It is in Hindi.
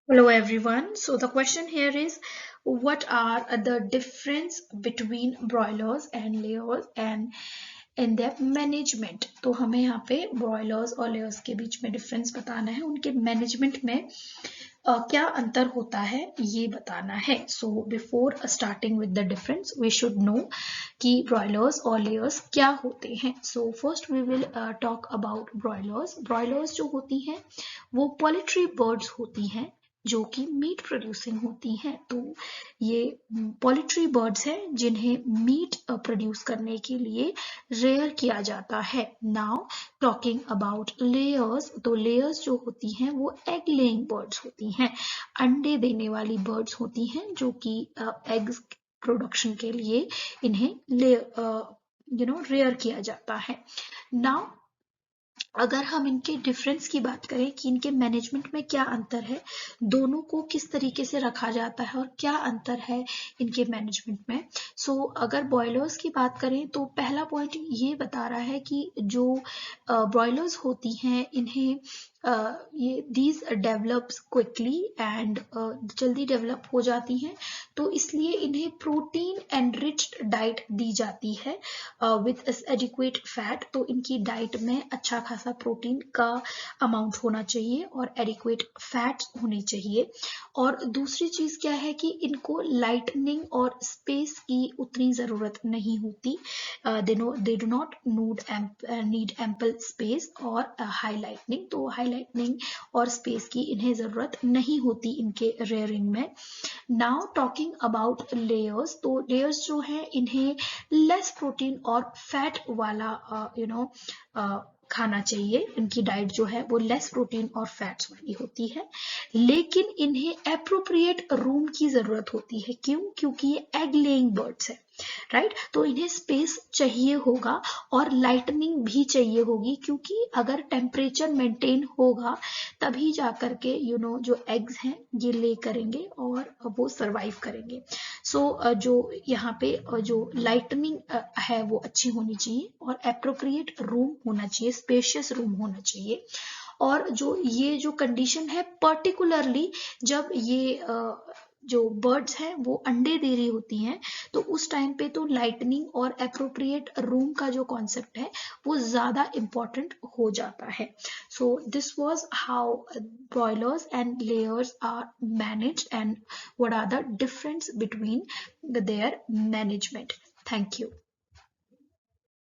Hello everyone. So the question here is what are the difference between broilers and layers and in their management. तो हमें यहाँ पे ब्रॉयलर्स और लेयर्स के बीच में डिफरेंस बताना है, उनके मैनेजमेंट में क्या अंतर होता है ये बताना है। So before starting with the difference we should know कि ब्रॉयलर्स और लेयर्स क्या होते हैं। So first we will talk about broilers. Broilers जो होती हैं वो पोल्ट्री बर्ड्स होती हैं जो कि मीट प्रोड्यूसिंग होती हैं। तो ये पोल्ट्री बर्ड्स हैं जिन्हें मीट प्रोड्यूस करने के लिए रेयर किया जाता है। नाउ टॉकिंग अबाउट लेयर्स, तो लेयर्स जो होती हैं वो एग लेइंग बर्ड्स होती हैं, अंडे देने वाली बर्ड्स होती हैं जो कि एग्स प्रोडक्शन के लिए इन्हें रेयर किया जाता है। नाउ अगर हम इनके डिफरेंस की बात करें कि इनके मैनेजमेंट में क्या अंतर है, दोनों को किस तरीके से रखा जाता है और क्या अंतर है इनके मैनेजमेंट में। सो अगर बॉयलर्स की बात करें तो पहला पॉइंट ये बता रहा है कि जो ब्रॉयलर्स होती हैं इन्हें ये दीज डेवलप्स क्विकली एंड जल्दी डेवलप हो जाती हैं, तो इसलिए इन्हें प्रोटीन एनरिच्ड डाइट दी जाती है विथ एडिक्वेट फैट। तो इनकी डाइट में अच्छा खासा प्रोटीन का अमाउंट होना चाहिए और एडिक्वेट फैट्स होनी चाहिए। और दूसरी चीज क्या है कि इनको लाइटनिंग और स्पेस की उतनी जरूरत नहीं होती। They do not need ample space और हाई लाइटनिंग, तो हाई लाइटनिंग और स्पेस की इन्हें जरूरत नहीं होती इनके रेयरिंग में। नाउ टॉकिंग अबाउट लेयर्स, तो लेयर्स जो है इन्हें लेस प्रोटीन और फैट वाला खाना चाहिए। इनकी डाइट जो है वो लेस प्रोटीन और फैट्स वाली होती है, लेकिन इन्हें एप्रोप्रिएट रूम की जरूरत होती है। क्यों? क्योंकि ये एग लेइंग बर्ड्स है, राइट। तो इन्हें स्पेस चाहिए होगा और लाइटनिंग भी चाहिए होगी, क्योंकि अगर टेम्परेचर मेंटेन होगा तभी जाकर के जो एग्स हैं ये ले करेंगे और वो सरवाइव करेंगे। सो जो यहाँ पे जो लाइटनिंग है वो अच्छी होनी चाहिए और एप्रोप्रिएट रूम होना चाहिए, स्पेशियस रूम होना चाहिए। और ये जो कंडीशन है पर्टिकुलरली जब ये जो बर्ड्स हैं वो अंडे दे रही होती हैं, तो उस टाइम पे तो लाइटनिंग और एप्रोप्रिएट रूम का जो कॉन्सेप्ट है वो ज्यादा इम्पोर्टेंट हो जाता है। So this was how broilers and layers are managed and what are the difference between their management. Thank you.